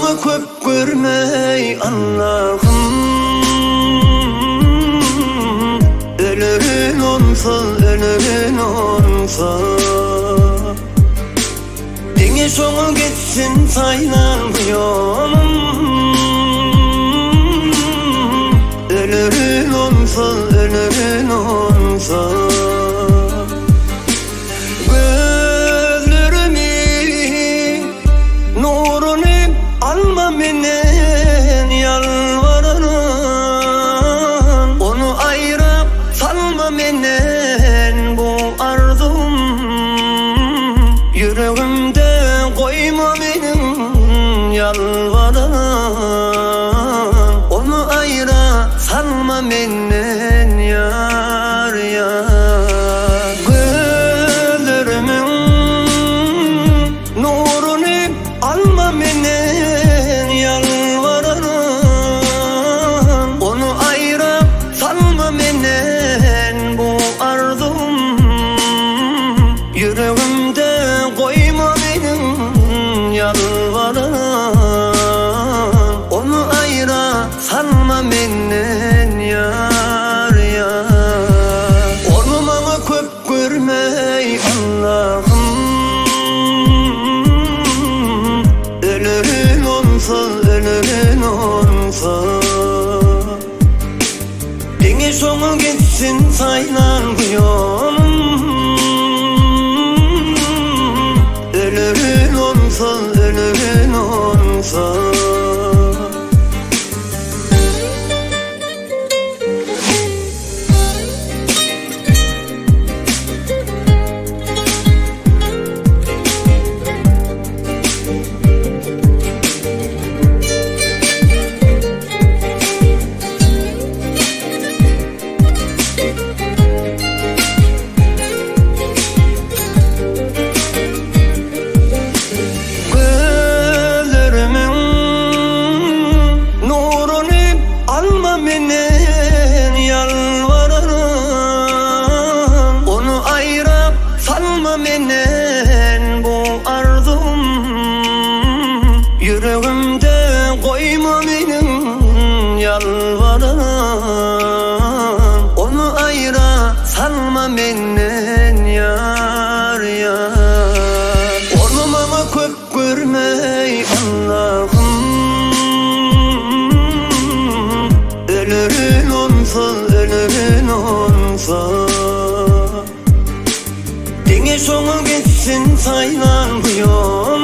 Olmamı köp görmey Allah'ım. Ölürün olsa, ölürün olsa, denge sonu gitsin saylan bu yolum. Ölürün olsa, ölürün olsa, alma menden yalvarırım. Onu ayırıp salma menden bu arzum. Yüreğimde koyma benim yalvarırım. Onu ayırıp salma menden yar yar. Gözlerimin nurunu alma menden yalvarırım. Onu ayırıp salma menden bu arzum. Yüreğimde koyma benim yalvarırım. Onu ayırıp salma menden yar yar. Olmamı köp görmey Allah'ım. Ölürün olsa, ölürün olsa, denge sonu gitsin saylan bu yolum. Ölürün olsa, ölürün olsa, menden yalvarırım. Onu ayırıp salma menden bu arzum. Yüreğimde koyma benim yalvarırım. Onu ayırıp salma menden yar yar. Olmamı köp görmey Allah'ım. Ölürün olsa, ölürün olsa, denge sonu gitsin saylan bu yol.